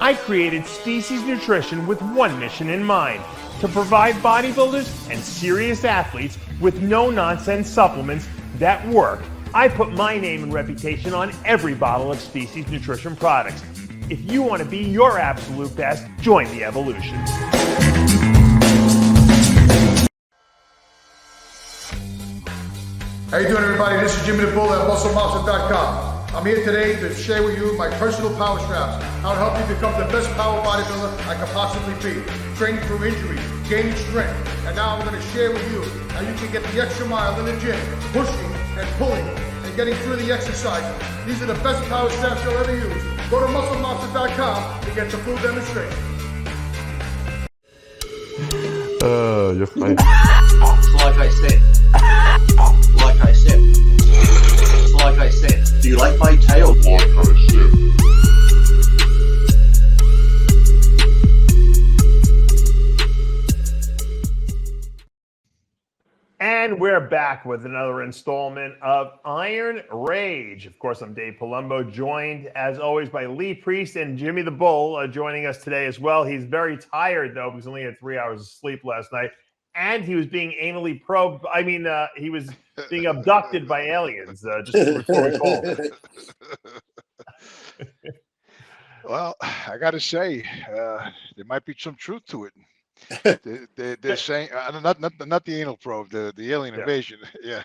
I created Species Nutrition with one mission in mind: to provide bodybuilders and serious athletes with no-nonsense supplements that work. I put my name and reputation on every bottle of Species Nutrition products. If you want to be your absolute best, join the evolution. How you doing, everybody? This is Jimmy the Bull at MuscleMonster.com. I'm here today to share with you my personal power straps, how to help you become the best power bodybuilder I could possibly be. Training through injuries, gaining strength, and now I'm going to share with you how you can get the extra mile in the gym, pushing and pulling and getting through the exercises. These are the best power straps you'll ever use. Go to MuscleMonster.com to get the full demonstration. You're funny. Like I said, do you like my tail? Like I said. And we're back with another installment of Iron Rage. Of course, I'm Dave Palumbo, joined as always by Lee Priest and Jimmy the Bull joining us today as well. He's very tired though, because he only had 3 hours of sleep last night. And he was being anally probed. I mean, he was being abducted by aliens, just before we call. Well, I got to say, there might be some truth to it. They're saying, not the anal probe, the alien invasion. Yeah.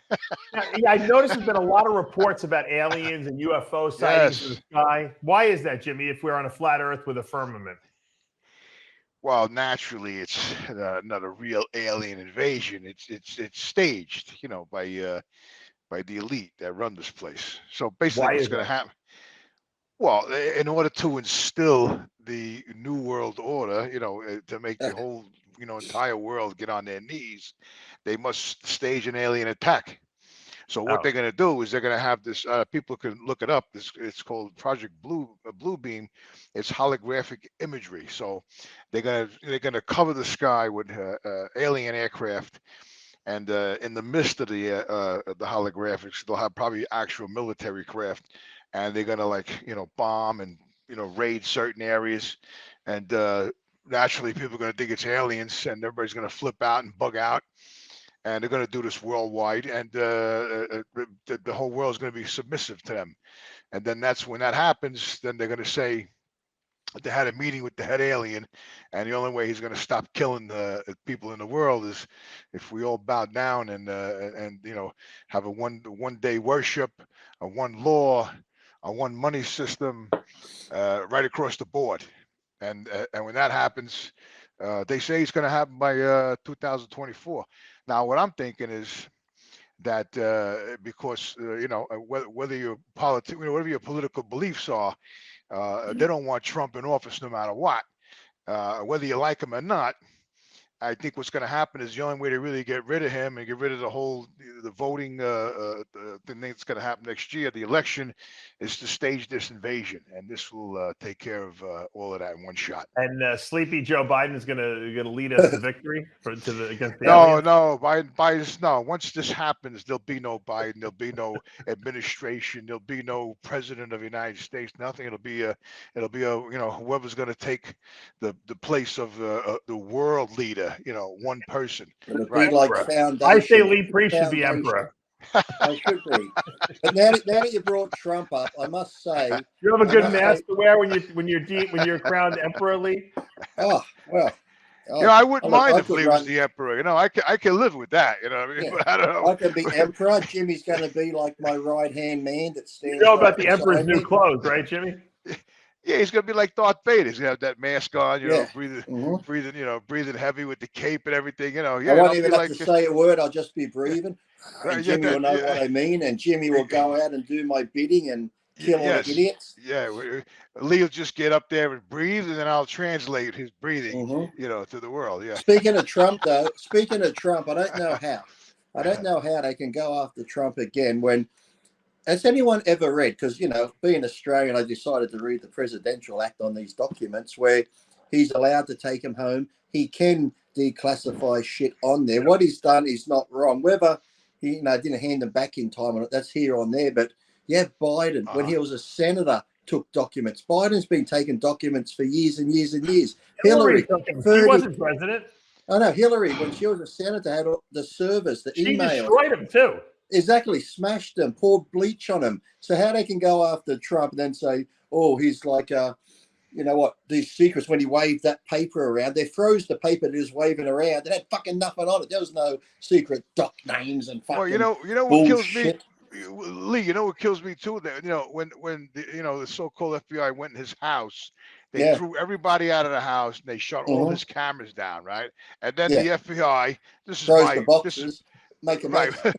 Yeah, I noticed there's been a lot of reports about aliens and UFO sightings in the sky. Why is that, Jimmy, if we're on a flat Earth with a firmament? Well, naturally, it's not a real alien invasion. It's staged, you know, by the elite that run this place. So basically, what's going to happen? Well, in order to instill the new world order, you know, to make the whole, you know, entire world get on their knees, they must stage an alien attack. So what they're going to do is they're going to have this. People can look it up. It's called Project Blue Beam. It's holographic imagery. So they're gonna cover the sky with alien aircraft, and in the midst of the holographics, they'll have probably actual military craft, and they're gonna, like, you know, bomb and, you know, raid certain areas, and naturally people are gonna think it's aliens, and everybody's gonna flip out and bug out. And they're going to do this worldwide, and the whole world is going to be submissive to them. And then that's when that happens. Then they're going to say they had a meeting with the head alien, and the only way he's going to stop killing the people in the world is if we all bow down and you know, have a one day worship, a one law, a one money system, right across the board. And when that happens, they say it's going to happen by 2024. Now, what I'm thinking is that because you know, whether your whatever your political beliefs are, they don't want Trump in office no matter what, whether you like him or not. I think what's going to happen is the only way to really get rid of him and get rid of the voting thing that's going to happen next year, the election, is to stage this invasion, and this will take care of all of that in one shot. And Sleepy Joe Biden is going to lead us to victory against the No, aliens? no, Biden's no. Once this happens, there'll be no Biden. There'll be no administration. There'll be no president of the United States. Nothing. It'll be a you know, whoever's going to take the place of the world leader. You know, one person. It'll Right. be like foundation. I say Lee Priest should be emperor. I should be. But now that you brought Trump up, I must say, You have a good mask to wear when you're crowned emperor, Lee. oh well. You know, I wouldn't mind if could Lee was the emperor. You know, I can live with that. You know what I mean? Yeah. But I don't know. I could be emperor. Jimmy's going to be like my right-hand man that stands. You know about the right emperor's beside new me. clothes, right, Jimmy? Yeah, he's gonna be like Darth Vader. He's gonna have that mask on, you know, Yeah. breathing, you know, breathing heavy with the cape and everything. You know, I yeah. won't I'll even be have like, to say a word. I'll just be breathing. Yeah, And Jimmy will know what I mean, and Jimmy will go out and do my bidding and kill all the idiots. Yeah, Lee will just get up there and breathe, and then I'll translate his breathing, you know, to the world. Yeah. Speaking of Trump, though, I don't know how. I don't know how they can go after Trump again when. Has anyone ever read? Because, you know, being Australian, I decided to read the Presidential Act on these documents where he's allowed to take them home. He can declassify shit on there. What he's done is not wrong. Whether he, didn't hand them back in time, that's here on there. But you have Biden when he was a senator, took documents. Biden's been taking documents for years and years and years. Hillary Hillary, took him. 30 She wasn't president. I know Hillary, when she was a senator, had all the servers, the She emails. destroyed him too. Exactly, smashed them, poured bleach on them. So how they can go after Trump and then say, oh, he's like, you know what, these secrets when he waved that paper around. They froze the paper that he was waving around. It had fucking nothing on it. There was no secret doc names and fucking Well, you know what bullshit. kills me, Lee. You know what kills me too? That when the so-called FBI went in his house, they threw everybody out of the house and they shut all his cameras down, right? And then the FBI, this is Throws my the boxes, make a right. mess.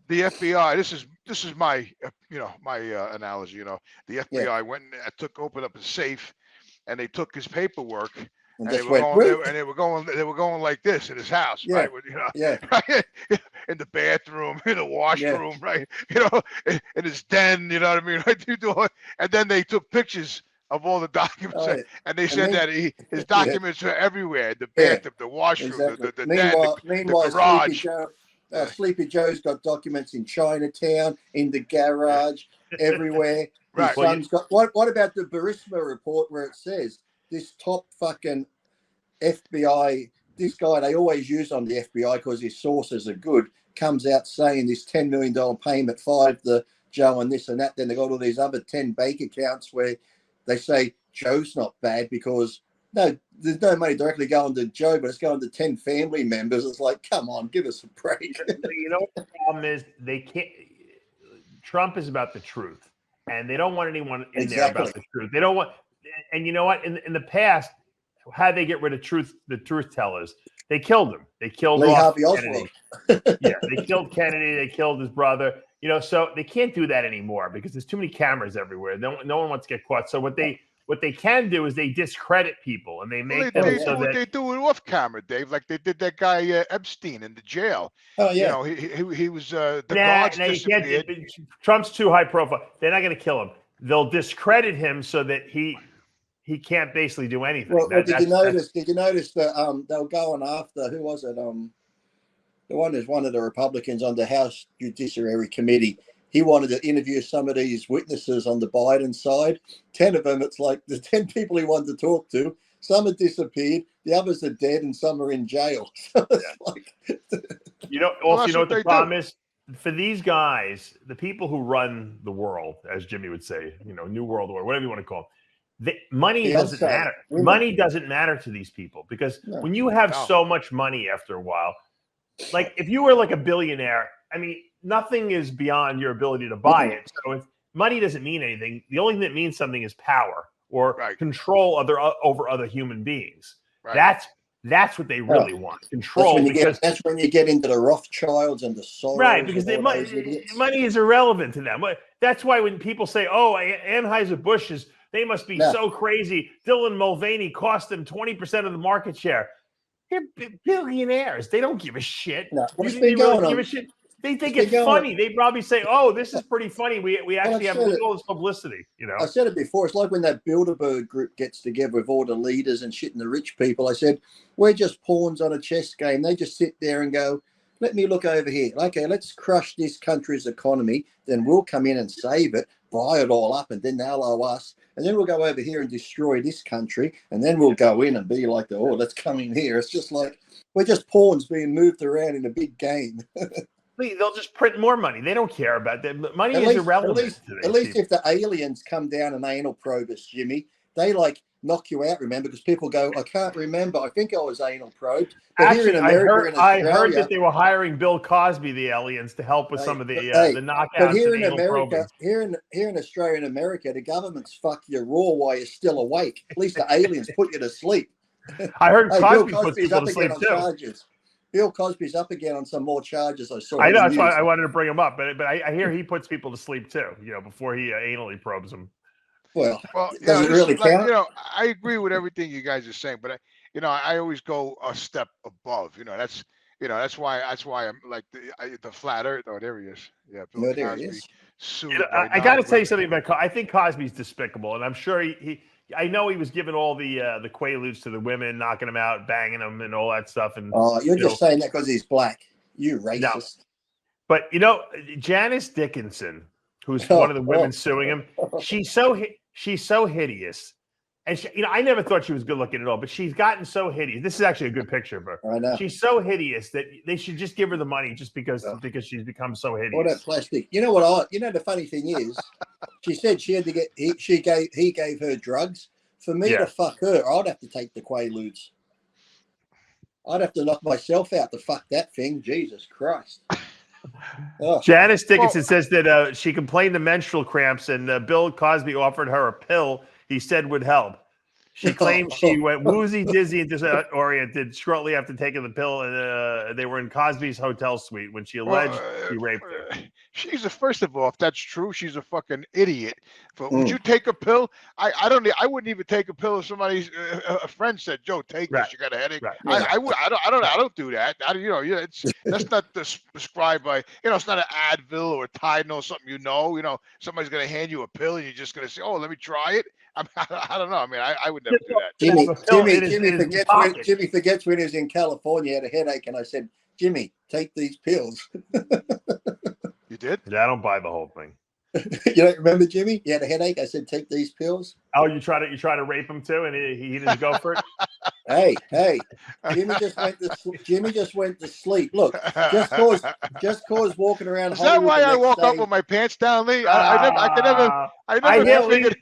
The FBI. This is my my analogy. The FBI went and opened up a safe, and they took his paperwork. And They just were, went, going, they were going like this in his house, right? Right? In the bathroom, in the washroom, right? In his den, you know what I mean? Right? And then they took pictures of all the documents, and they said that his documents are everywhere: the bathroom, the washroom, exactly. the Meanwhile, the garage. Sleepy Joe's got documents in Chinatown, in the garage, everywhere. His son's got. What about the Burisma report where it says this top fucking FBI, this guy they always use on the FBI because his sources are good, comes out saying this $10 million payment, 5 to Joe and this and that. Then they got all these other 10 bank accounts where they say Joe's not bad because no, there's no money directly going to Joe, but it's going to 10 family members. It's like, come on, give us a break. You know what the problem is? They can't. Trump is about the truth, and they don't want anyone in there about the truth. They don't want. And you know what? In the past, how they get rid of the truth tellers? They killed him. They killed Lee Harvey Kennedy. They killed Kennedy. They killed his brother. So they can't do that anymore because there's too many cameras everywhere. No one wants to get caught. So what they can do is they discredit people and they make them so that they do it off camera, Dave, like they did that guy Epstein in the jail. Oh yeah, he was the guards disappeared. Trump's too high profile. They're not going to kill him. They'll discredit him so that he can't basically do anything. Well, did you notice that they were going after, who was it? The one is one of the Republicans on the House Judiciary Committee. He wanted to interview some of these witnesses on the Biden side. 10 of them, it's like the 10 people he wanted to talk to. Some have disappeared, the others are dead, and some are in jail. So it's like, you know what the problem is? For these guys, the people who run the world, as Jimmy would say, New World Order, whatever you want to call them, money doesn't matter. Money doesn't matter to these people because when you have so much money after a while, like if you were like a billionaire, I mean, nothing is beyond your ability to buy it. So if money doesn't mean anything, the only thing that means something is power or control over other human beings. Right. That's what they really want. Control. That's when you get into the Rothschilds and the Soros. Right, because money is irrelevant to them. That's why when people say, "Oh, Anheuser-Busch they must be so crazy. Dylan Mulvaney cost them 20% of the market share." They're billionaires. They don't give a shit. No. Give a shit. They think it's funny. They probably say, "Oh, this is pretty funny. We actually have all this publicity." I said it before. It's like when that Bilderberg group gets together with all the leaders and shit and the rich people. I said, we're just pawns on a chess game. They just sit there and go, "Let me look over here. Okay, let's crush this country's economy. Then we'll come in and save it, buy it all up, and then they'll owe us. And then we'll go over here and destroy this country. And then we'll go in and be like, let's come in here." It's just like we're just pawns being moved around in a big game. They'll just print more money. They don't care about that. Money is irrelevant. At least if the aliens come down and anal probe us, Jimmy, they like knock you out, remember? Because people go, "I can't remember. I think I was anal probed." But actually, here in America, I heard that they were hiring Bill Cosby, the aliens, to help with some of the knockouts. But here in anal America, here in Australia and America, the government's fuck you raw while you're still awake. At least the aliens put you to sleep. I heard Cosby puts people to sleep too. Charges. Bill Cosby's up again on some more charges. I saw. I know, that's why I wanted to bring him up, but I hear he puts people to sleep too. Before he anally probes them. Well, does it really count? I agree with everything you guys are saying, but I always go a step above. That's why I'm like the flat earth. Oh, there he is. Yeah, Bill Cosby. I got to tell you something about. I think Cosby's despicable, and I'm sure I know he was giving all the quaaludes to the women, knocking them out, banging them, and all that stuff. And you're just saying that because he's black. You racist. No. But Janice Dickinson, who's one of the women suing him, she's so she's so hideous. And she, I never thought she was good looking at all, but she's gotten so hideous. This is actually a good picture of her. I know. She's so hideous that they should just give her the money just because she's become so hideous. All that plastic. You know what? The funny thing is, she said she had to get. He gave her drugs. For me to fuck her, I'd have to take the Quaaludes. I'd have to knock myself out to fuck that thing. Jesus Christ. Oh. Janice Dickinson says that she complained of menstrual cramps, and Bill Cosby offered her a pill he said would help. She claimed she went woozy, dizzy, and disoriented shortly after taking the pill. And they were in Cosby's hotel suite when she alleged he raped her. First of all, if that's true, she's a fucking idiot. But would you take a pill? I wouldn't even take a pill if somebody's a friend said, "Joe, take this. You got a headache." Right. I don't do that. That's not prescribed by. It's not an Advil or Tylenol, something. Somebody's gonna hand you a pill and you're just gonna say, "Oh, let me try it." I don't know. I mean, I would never do that. Jimmy forgets when he was in California, he had a headache, and I said, "Jimmy, take these pills." You did? Yeah, I don't buy the whole thing. You don't remember, Jimmy? You had a headache. I said, "Take these pills." Oh, you try to rape him too, and he didn't go for it. Hey, Jimmy just went to sleep. Look, just cause walking around. Is that why I woke up with my pants down, Lee? I never figured.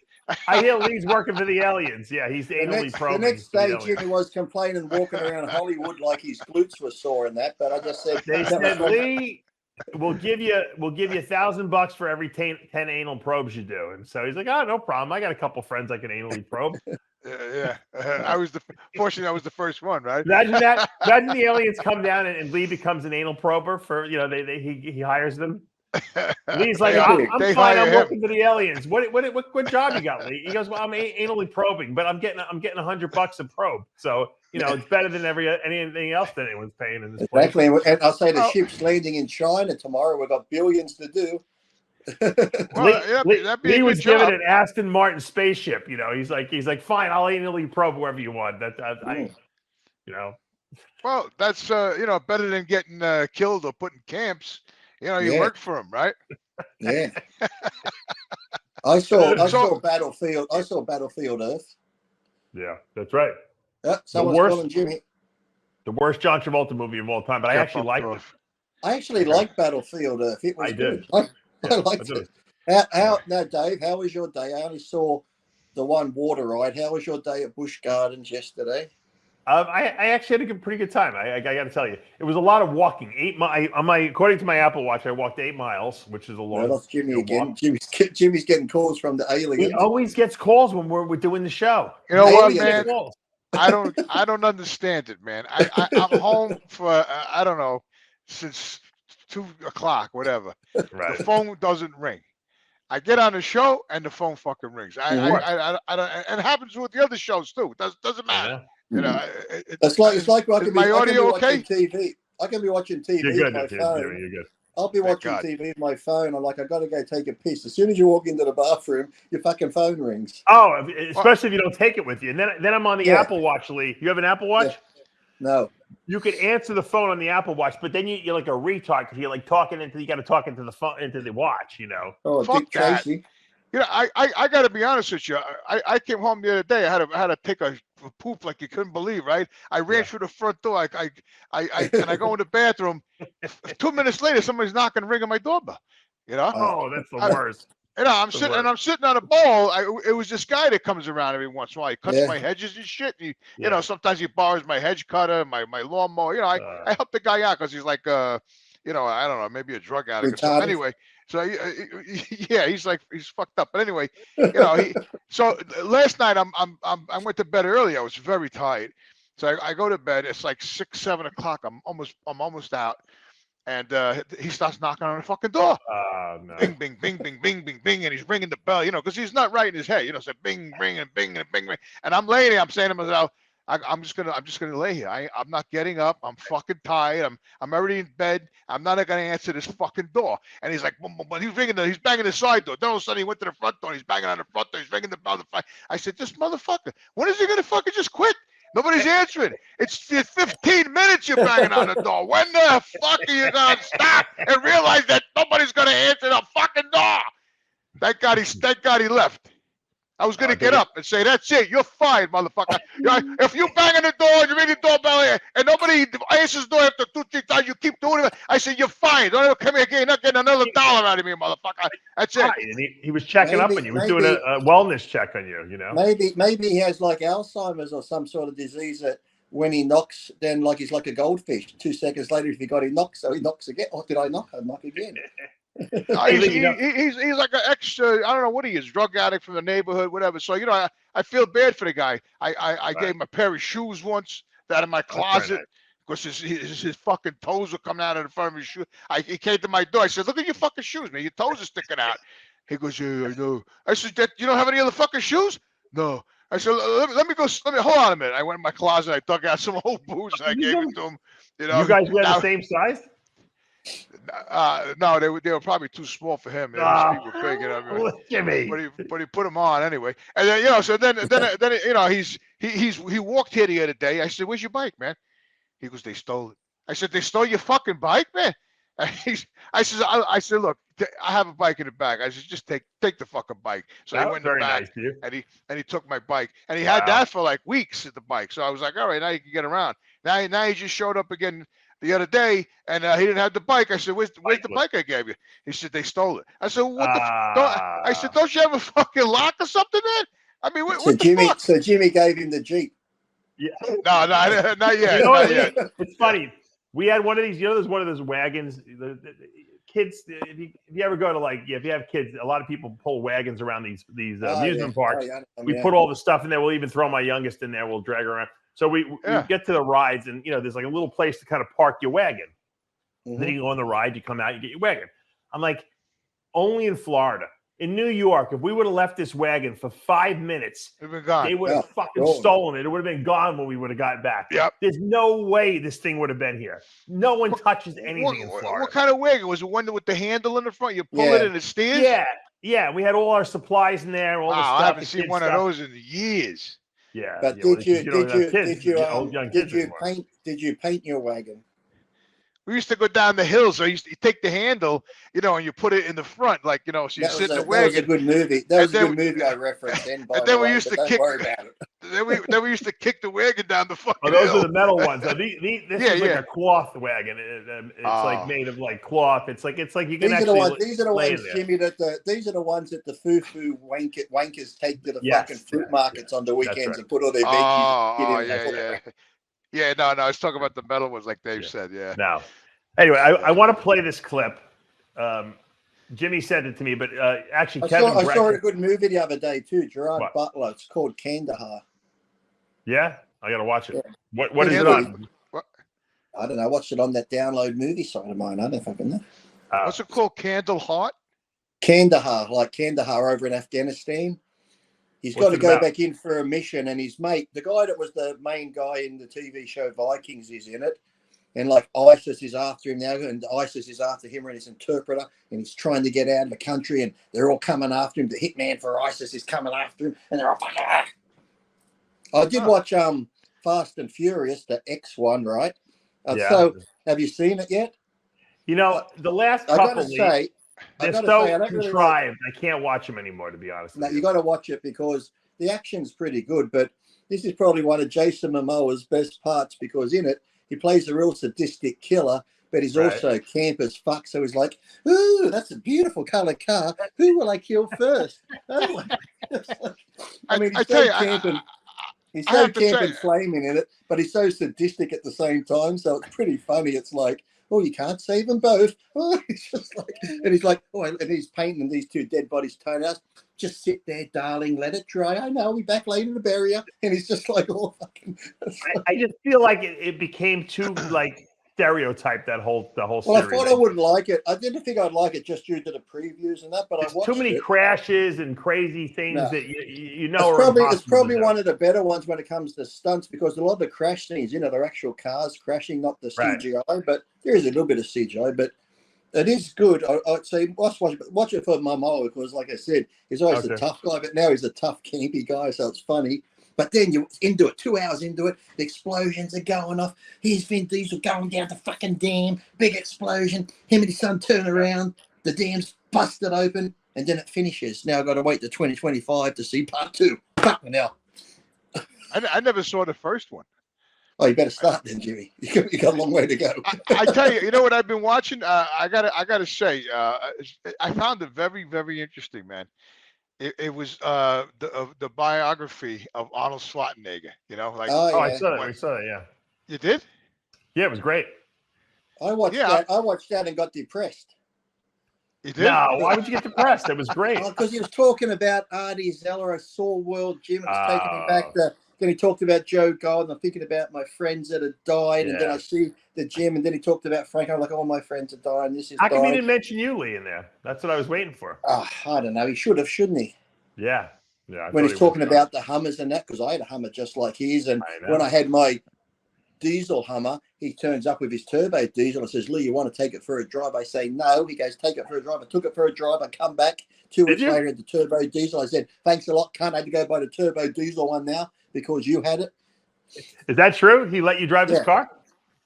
I hear Lee's working for the aliens. Yeah, he's anally probing. The next day, Jimmy was complaining, walking around Hollywood like his glutes were sore and that. But I just said, they said, Lee, we'll give you $1,000 for every 10 anal probes you do. And so he's like, oh, no problem. I got a couple friends I can anally probe. Fortunately, I was the first one, right? Imagine that. Imagine the aliens come down and Lee becomes an anal prober for he hires them. Lee's like, I'm fine. I'm working for the aliens. What job you got, Lee? He goes, well, I'm anally probing, but I'm getting $100 a probe. So it's better than anything else that anyone's paying in this place. Exactly. And I'll say the ship's landing in China tomorrow. We've got billions to do. Lee was given an Aston Martin spaceship. He's like, fine, I'll anally probe wherever you want. Well, that's better than getting killed or put in camps. You work for him, right? Yeah. I saw Battlefield. I saw Battlefield Earth. Yeah, that's right. Someone's calling Jimmy. The worst John Travolta movie of all time, but I actually liked it. I actually liked Battlefield Earth. It was good. I liked it. Dave, how was your day? I only saw the one water ride. How was your day at Busch Gardens yesterday? I actually had a pretty good time. I got to tell you, it was a lot of walking. According to my Apple Watch, I walked 8 miles, which is a long. That's Jimmy again. Jimmy's getting calls from the aliens. He always gets calls when we're doing the show. You know what, man? I don't understand it, man. I'm home for I don't know, since 2:00, whatever. Right. The phone doesn't ring. I get on the show and the phone fucking rings. I don't, and it happens with the other shows too. It doesn't matter. It's like I can my audio okay? TV. I can be watching TV. You're good. My phone. You're good. I'll be watching TV on my phone. I'm like, I got to go take a piss. As soon as you walk into the bathroom, your fucking phone rings. Oh, especially if you don't take it with you. And then I'm on the Apple Watch, Lee. You have an Apple Watch? Yeah. No. You could answer the phone on the Apple Watch, but then you're like a retard because you're like you got to talk into the phone, into the watch, Oh, fuck Dick Tracy. I got to be honest with you. I came home the other day. I had to take a poop like you couldn't believe, right? I ran through the front door. I go in the bathroom. 2 minutes later, somebody's knocking and ringing my doorbell. Oh, that's the worst. I'm sitting on a ball. It was this guy that comes around every once in a while. He cuts my hedges and shit. Sometimes he borrows my hedge cutter, my lawnmower. I help the guy out because he's like, I don't know, maybe a drug addict. Or something. Anyway, so he's fucked up. But anyway, so last night I went to bed early. I was very tired, so I go to bed. It's like 6, 7 o'clock. I'm almost out. And he starts knocking on the fucking door. No. Bing, bing, bing, bing, bing, bing, bing, and he's ringing the bell, because he's not right in his head, so bing, bing, and bing, and bing, bing. And I'm laying there, I'm saying to myself, I'm just gonna lay here. I'm not getting up. I'm fucking tired. I'm already in bed. I'm not gonna answer this fucking door. And he's like, boom, boom, boom. He's banging the side door. Then all of a sudden he went to the front door. He's banging on the front door. He's ringing the bell. I said, this motherfucker, when is he gonna fucking just quit? Nobody's answering. It's 15 minutes you're banging on the door. When the fuck are you gonna stop and realize that nobody's gonna answer the fucking door? Thank God he left. I was gonna get up and say, "That's it, you're fired, motherfucker." If you bang on the door and you ring the doorbell and nobody answers the door after 2-3 times, you keep doing it. I said, "You're fired. Don't ever come here again. You're not getting another dollar out of me, motherfucker." That's it. And he was checking up on you. He was doing a wellness check on you. You know. Maybe he has like Alzheimer's or some sort of disease that when he knocks, then like he's like a goldfish. 2 seconds later, if he got, he knocks. So he knocks again. Oh, did I knock? I knock again. He's like an extra. I don't know what he is, drug addict from the neighborhood, whatever. So I feel bad for the guy. I gave him a pair of shoes once that in my closet because his fucking toes were coming out of the front of his shoe. He came to my door. I said, "Look at your fucking shoes, man. Your toes are sticking out." He goes, "Yeah, I know." I said, "You don't have any other fucking shoes?" "No." I said, let me hold on a minute. I went in my closet. I dug out some old boots and I gave it to him. You guys were the same size? No, they were probably too small for him. His feet were big, you know. Jimmy. But he put them on anyway. And then so then he walked here the other day. I said, "Where's your bike, man?" He goes, "They stole it." I said, "They stole your fucking bike, man?" And I said, "Look, I have a bike in the back." I said, "Just take the fucking bike." So he went in the back and he took my bike and he had that for like weeks at the bike. So I was like, "All right, now you can get around." Now he just showed up again the other day and he didn't have the bike. I said, where's the bike I gave you? He said, "They stole it." I said, "What the I said, "Don't you have a fucking lock or something, man?" I mean, what the fuck? So Jimmy gave him the Jeep. Yeah. No, not yet. Not yet. It's funny. We had one of these, there's one of those wagons. The kids, if you ever go to if you have kids, a lot of people pull wagons around these amusement parks. We put all the stuff in there. We'll even throw my youngest in there. We'll drag her around. So we get to the rides, and there's like a little place to kind of park your wagon. Mm-hmm. Then you go on the ride, you come out, you get your wagon. I'm like, only in Florida. In New York, if we would have left this wagon for 5 minutes, they would have fucking stolen it. It would have been gone when we would have gotten back. Yep. There's no way this thing would have been here. No one touches anything in Florida. What kind of wagon? Was it one with the handle in the front? You pull it and it steers? Yeah. We had all our supplies in there. All the stuff. I haven't seen one of those in years. Yeah. But did you paint your wagon? We used to go down the hills. So you take the handle, and you put it in the front, so you sit in the wagon. That was a good movie. That was a good movie I referenced. And then we used to kick. Then we used to kick the wagon down the fucking. Those hill. are the metal ones. This is like a cloth wagon. It's like made of like cloth. It's like you can actually. These are the ones, Jimmy. These are the ones that the foo-foo wankers take to the fucking fruit markets on the weekends and put all their veggies. Yeah, no, I was talking about the metal ones, like Dave said. Yeah. Now, anyway, I want to play this clip. Jimmy sent it to me, but actually, I saw a good movie the other day too. Gerard Butler. It's called Kandahar. Yeah, I got to watch it. Yeah. What is it on? I don't know. I watched it on that download movie site of mine. I don't fucking know. What's it called? Candle Heart? Kandahar, like Kandahar over in Afghanistan. He's got to go back in for a mission, and his mate, the guy that was the main guy in the TV show Vikings, is in it. And like ISIS is after him now, and ISIS is after him and his interpreter, and he's trying to get out of the country, and they're all coming after him. The hitman for ISIS is coming after him, and they're all fucking. I did watch Fast and Furious, the X one, right? So have you seen it yet? The last couple weeks, they're so contrived. I can't watch them anymore, to be honest. No, you got to watch it because the action's pretty good, but this is probably one of Jason Momoa's best parts because in it, he plays a real sadistic killer, but he's also camp as fuck. So he's like, "Ooh, that's a beautiful color car. Who will I kill first?" I mean, he's so camping. He's so camping flaming in it, but he's so sadistic at the same time. So it's pretty funny. It's like, "Oh, you can't save them both." Oh, he's just like, and he's like, "Oh," and he's painting these two dead bodies' toenails. "Just sit there, darling. Let it dry. I know. I'll be back later to bury you." And he's just like, "Oh, fucking." I just feel like it became too stereotyped, the whole series. Well, I thought I wouldn't like it. I didn't think I'd like it just due to the previews and that, but I watched too many crashes and crazy things that it's probably one of the better ones when it comes to stunts because a lot of the crash scenes, they're actual cars crashing, not the CGI. But there is a little bit of CGI, but it is good. I'd say watch it for Momoa because, like I said, he's always a tough guy, but now he's a tough, campy guy, so it's funny. But then you're into it, 2 hours into it, the explosions are going off. Here's Vin Diesel going down the fucking dam, big explosion. Him and his son turn around, the dam's busted open. and then it finishes. Now I've got to wait to 2025 to see part 2. Fucking hell. I never saw the first one. Oh, you better start then, Jimmy. You got a long way to go. I tell you, you know what I've been watching? I gotta say, I found it very, very interesting, man. It was the biography of Arnold Schwarzenegger. You know, like Oh, I yeah. saw that. We saw that. Yeah. you did. Yeah, it was great. I watched Yeah, that. I watched that and got depressed. You did. No, why would you get depressed? It was great. Because he was talking about Artie Zeller, a Saw World Gym. It was taking me back to. Then he talked about Joe Gold, and I'm thinking about my friends that had died, and then I see the gym, and then he talked about Frank. I'm like, all my friends are dying. This is. How come he didn't mention you, Lee, in there? That's what I was waiting for. Oh, I don't know. He should have, shouldn't he? Yeah. Yeah. When he's talking about the Hummers and that, because I had a Hummer just like his, and when I had my diesel Hummer, he turns up with his turbo diesel and says, Lee, you want to take it for a drive? I say, no. He goes, take it for a drive. I took it for a drive. I come back 2 weeks later at the turbo diesel. I said, thanks a lot, cunt. I had to go buy the turbo diesel one now because you had it. Is that true? He let you drive his car?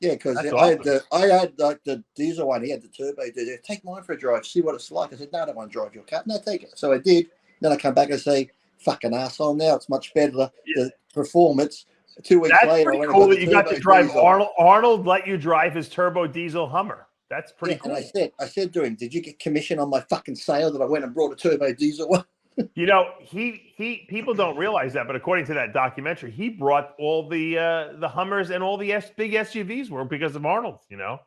Yeah, because That's I awesome. had like the diesel one. He had the turbo diesel. Take mine for a drive. See what it's like. I said, no, I don't want to drive your car. No, take it. So I did. Then I come back and say, fucking asshole. Now it's much better. The performance. 2 weeks That's later, pretty cool that you got to drive Arnold. Arnold let you drive his turbo diesel Hummer. That's pretty cool. And I said to him, did you get commission on my fucking sale that I went and brought a turbo diesel one? You know, he people don't realize that, but according to that documentary, he brought all the Hummers and all the big SUVs were because of Arnold. You know,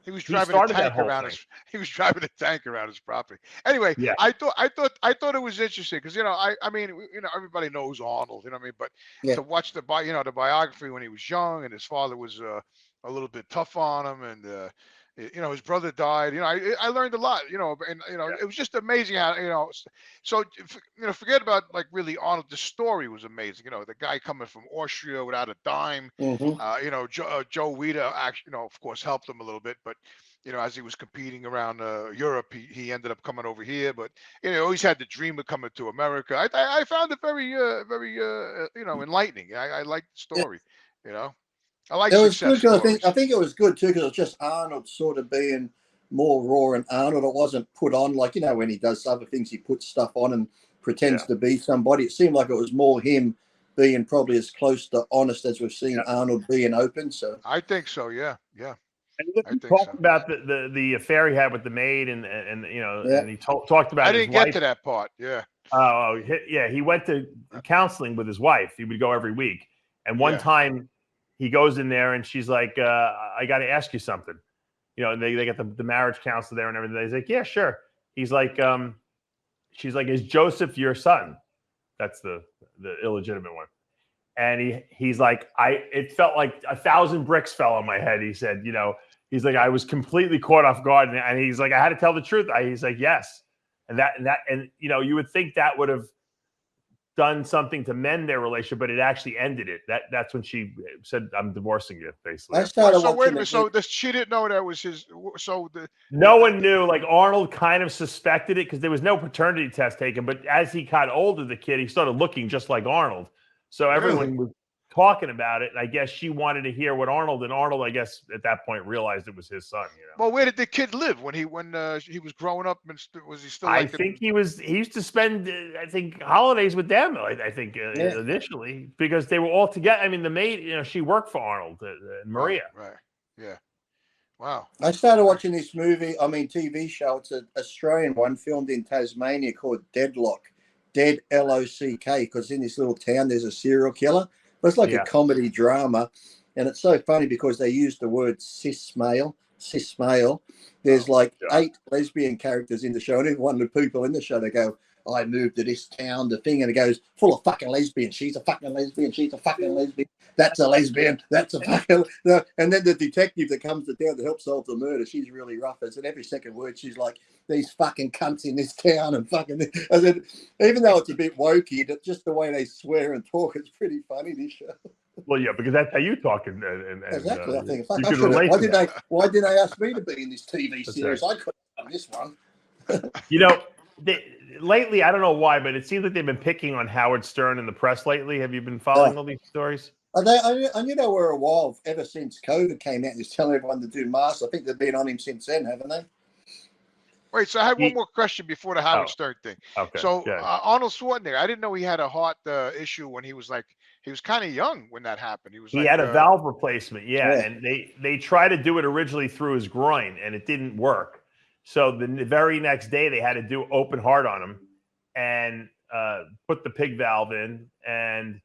he was driving a tank around his. He was driving a tank around his property. Anyway, yeah. I thought it was interesting because I mean everybody knows Arnold, you know what I mean, but to watch the biography when he was young and his father was a little bit tough on him and. His brother died. I learned a lot. And it was just amazing how So forget about like really Arnold. The story was amazing. The guy coming from Austria without a dime. Joe Weider actually, of course, helped him a little bit, but as he was competing around Europe, he ended up coming over here. But he always had the dream of coming to America. I found it very enlightening. I liked the story. I like it was good because I think it was good too because it was just Arnold sort of being more raw and Arnold. It wasn't put on like when he does other things, he puts stuff on and pretends to be somebody. It seemed like it was more him being probably as close to honest as we've seen Arnold being open. So I think so. Yeah. And he talked about the affair he had with the maid, and he talked about. I didn't get to that part. Yeah. Oh, yeah. He went to counseling with his wife. He would go every week, and one time. He goes in there and she's like, I got to ask you something. And they get the marriage counselor there and everything. He's like, yeah, sure. He's like, she's like, is Joseph your son? That's the illegitimate one. And he's like, it felt like 1,000 bricks fell on my head. He said, he's like, I was completely caught off guard. And he's like, I had to tell the truth. He's like, yes. And you would think that would have done something to mend their relationship, but it actually ended it. That's when she said, "I'm divorcing you." Basically. So wait a minute. So she didn't know that was his. No one knew. Like Arnold kind of suspected it because there was no paternity test taken. But as he got older, the kid he started looking just like Arnold. So everyone was talking about it, and I guess she wanted to hear what Arnold. And Arnold, I guess, at that point realized it was his son. Well, where did the kid live when he was growing up? And was he still? I think he used to spend holidays with them. I think initially because they were all together. I mean, the maid, she worked for Arnold, Maria. Right. Yeah. Wow. I started watching this movie. TV show. It's an Australian one filmed in Tasmania called Deadlock. Dead L-O-C-K. Because in this little town there's a serial killer. But it's like a comedy drama, and it's so funny because they use the word cis male. There's 8 lesbian characters in the show, and every one of the people in the show, they go, I moved to this town, the thing, and it goes full of fucking lesbians. She's a fucking lesbian. She's a fucking lesbian. That's a lesbian. That's a fucking. And then the detective that comes to town to help solve the murder, she's really rough. And every second word, she's like, these fucking cunts in this town and fucking. I said, even though it's a bit wokey, just the way they swear and talk, it's pretty funny, this show. Well, yeah, because that's how you talk. And exactly. I think, you could relate why did they ask me to be in this TV series? I couldn't have done this one. Lately, I don't know why, but it seems like they've been picking on Howard Stern in the press lately. Have you been following all these stories? I knew they were a while ever since COVID came out and was telling everyone to do masks. I think they've been on him since then, haven't they? Wait, so I had one more question before the Howard Stern thing. Okay. So good. Arnold Schwarzenegger, I didn't know he had a heart issue when he was kind of young when that happened. He had a valve replacement, and they tried to do it originally through his groin, and it didn't work. So the very next day, they had to do open heart on him and put the pig valve in, and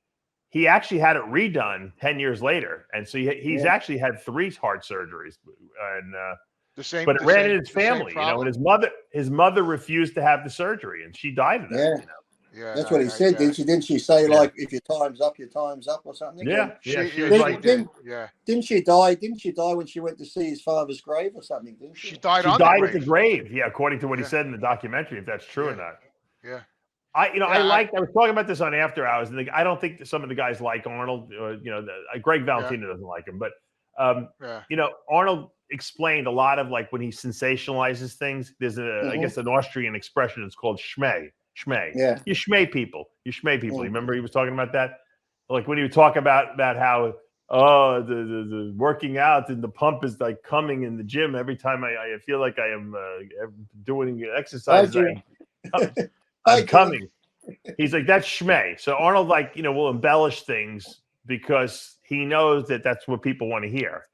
he actually had it redone 10 years later. And so he's actually had 3 heart surgeries, and but it ran in his family, and his mother refused to have the surgery, and she died of it. Yeah, that's what he said. Didn't she say like, if your time's up, your time's up, or something? Yeah, Didn't she die? Didn't she die when she went to see his father's grave or something? Didn't she? She died at the grave. Yeah, according to what he said in the documentary, if that's true or not. Yeah. I was talking about this on After Hours, and I don't think some of the guys like Arnold. Greg Valentino doesn't like him, but Arnold explained a lot of like when he sensationalizes things. There's I guess an Austrian expression. It's called schmay. Schmay. Yeah. You schmay people. You schmay people. Remember he was talking about that? Like when he would talk about how the working out and the pump is like coming in the gym every time I feel like I am doing exercise. I'm coming. He's like, that's schmay. So Arnold will embellish things because he knows that that's what people want to hear,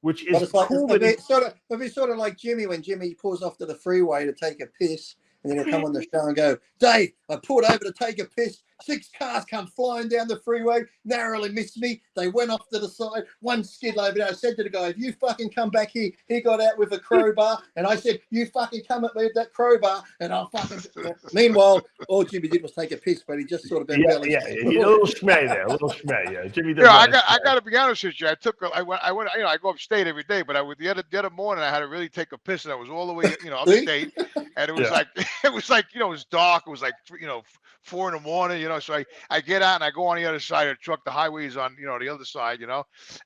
which is cool. It's sort of like Jimmy when Jimmy pulls off to the freeway to take a piss. And then he'll come on the show and go, Dave, I pulled over to take a piss. 6 cars come flying down the freeway, narrowly missed me. They went off to the side. One skid over there. I said to the guy, if you fucking come back here, he got out with a crowbar. And I said, you fucking come at me with that crowbar. And I'll fucking. Meanwhile, all Jimmy did was take a piss, but he just sort of been a little schmay there. A little schmay. Yeah. Jimmy does I got to be honest with you. I went, I go upstate every day, but the other morning I had to really take a piss, and I was all the way, upstate. And it was it was it was dark. It was 4 in the morning, so I get out and I go on the other side of the truck. The highway is on, the other side, and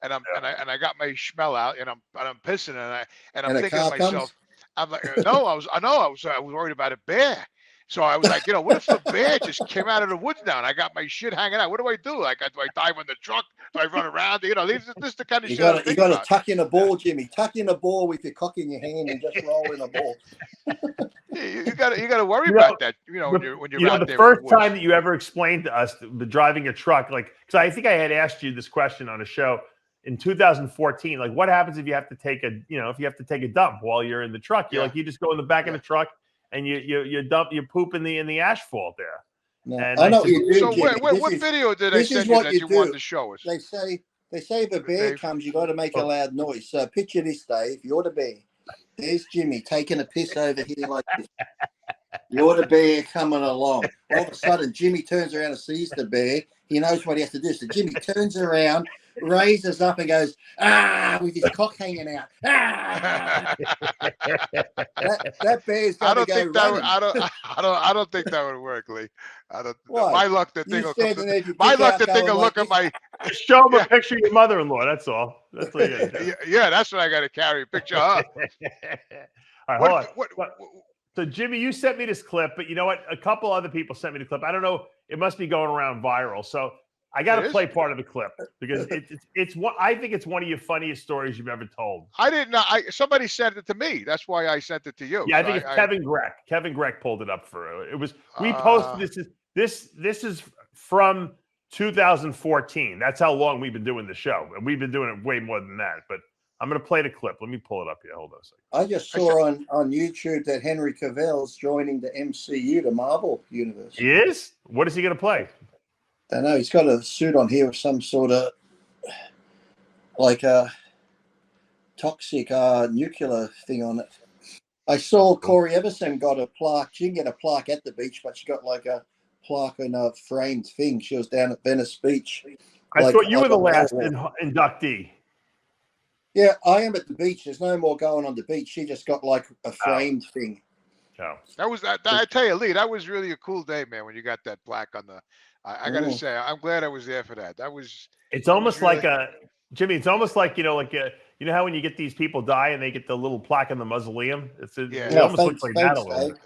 I got my schmell out and I'm pissing and I'm thinking to myself, I'm like, no, I was worried about a bear. So I was like, what if the bear just came out of the woods now and I got my shit hanging out? What do I do? Like, do I dive in the truck? Do I run around? This is the kind of shit. You got to tuck in a ball, Jimmy. Tuck in a ball with your cock in your hand and just roll in a ball. You got to worry about that. When you're out the there. The first time that you ever explained to us the driving a truck, because I think I had asked you this question on a show in 2014. Like, what happens if you have to take a dump while you're in the truck? You just go in the back of the truck. And you poop in the asphalt there. No, and I know what you do. So what video did I send you that you wanted to show us? They say if a bear comes, you got to make a loud noise. So picture this, Dave. You're the bear. There's Jimmy taking a piss over here like this. You're the bear coming along. All of a sudden, Jimmy turns around and sees the bear. He knows what he has to do. So Jimmy turns around, raises up and goes, with his cock hanging out. That bear's going to go running. I don't think that would work, Lee. My luck, the thing will look at my. Show him a picture of your mother-in-law. That's all. That's what you got to do. Yeah, that's what I got to carry. A picture of her. All right, hold on. So, Jimmy, you sent me this clip, but you know what? A couple other people sent me the clip. I don't know. It must be going around viral. So I got to play part of the clip because I think it's one of your funniest stories you've ever told. I didn't know. Somebody sent it to me. That's why I sent it to you. Yeah, I think it's Kevin Greck. Kevin Greck pulled it up for it. We posted this. This is from 2014. That's how long we've been doing the show, and we've been doing it way more than that. But I'm going to play the clip. Let me pull it up here. Hold on a second. I just saw on YouTube that Henry Cavill's joining the MCU, the Marvel universe. He is? What is he going to play? I don't know. He's got a suit on here with some sort of like a toxic nuclear thing on it. I saw Corey Everson got a plaque. She didn't get a plaque at the beach, but she got like a plaque in a framed thing. She was down at Venice Beach. I thought you were the last inductee. Yeah, I am at the beach. There's no more going on the beach. She just got like a framed thing. Oh. That was I tell you, Lee, that was really a cool day, man, when you got that plaque on the I gotta say, I'm glad I was there for that. It's almost really like Jimmy, it's almost like how when you get these people die and they get the little plaque in the mausoleum? It almost looks like that a little bit.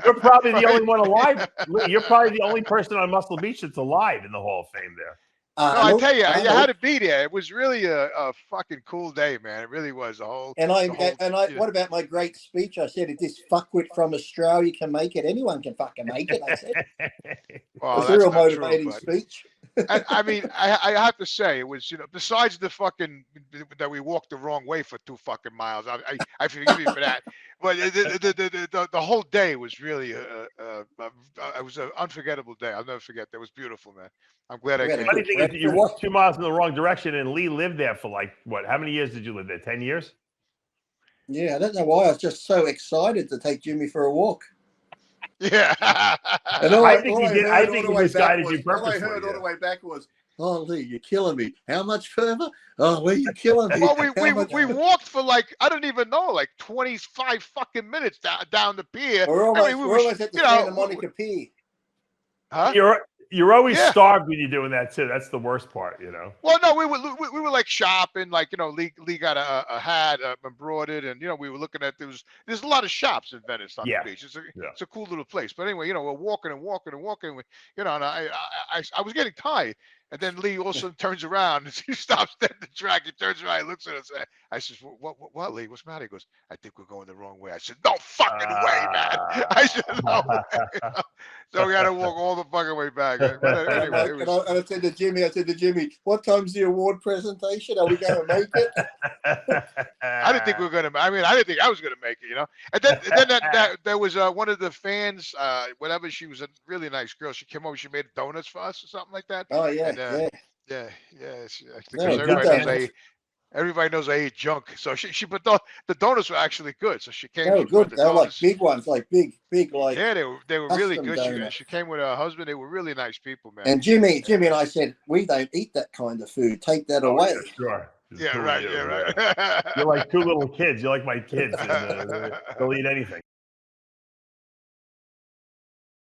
You're probably the only one alive. You're probably the only person on Muscle Beach that's alive in the Hall of Fame there. No, I tell you, you Arnold. had to be there. It was really a fucking cool day, man. It really was. The whole. And you know, what about my great speech? I said, if this fuckwit from Australia can make it, anyone can fucking make it. I said, well, it's a real that's not true, motivating but speech. I mean, I have to say, it was, besides the fucking that we walked the wrong way for 2 fucking miles. I forgive you for that, but the whole day was really it was an unforgettable day. I'll never forget. That was beautiful, man. I'm glad I We had a came. Funny good thing is, that you breakfast. walked 2 miles in the wrong direction, and Lee lived there for like what? How many years did you live there? 10 years? Yeah, I don't know why. I was just so excited to take Jimmy for a walk. Yeah. And all I I, think all he I did. heard I all think the he way misguided back you was, all I purposely. heard all Yeah. the way back was, "Oh, Lee, you're killing me. How much further? Oh, Lee, you're killing me." Well, How much we walked for like, I don't even know, like 25 fucking minutes down the pier. We're I mean, almost at the Santa Monica Pier. huh? You're always Yeah. starved when you're doing that too. That's the worst part, you know. Well, no, we were like shopping, like, Lee got a hat embroidered, and we were looking at there's a lot of shops in Venice on Yeah. the beach. Yeah. It's a cool little place. But anyway, we're walking and walking and walking. And I was getting tired, and then Lee also turns around and he stops dead the track. He turns around, he looks at us. I says, "What, Lee? What's the matter?" He goes, "I think we're going the wrong way." I said, "No fucking way, man." I said, "No way." So we had to walk all the fucking way back. But anyway, it was. And I said to Jimmy, what time's the award presentation? Are we going to make it? I didn't think we were gonna. I mean, I didn't think I was gonna make it. And then that there was one of the fans, whatever. She was a really nice girl. She came over. She made donuts for us or something like that. Oh, yeah, And, yeah. yeah. No, Because good donuts. everybody knows I ate junk. So but the donuts were actually good. So she came. They were She brought good. the They were like donuts. big ones, like big, like. Yeah, they were really custom good. donuts. She came with her husband. They were really nice people, man. And Jimmy and I said, we don't eat that kind of food. Take that Oh, away. yeah, sure. Yeah, right. Yeah, right. You're like 2 little kids. You're like my kids. And, they'll eat anything.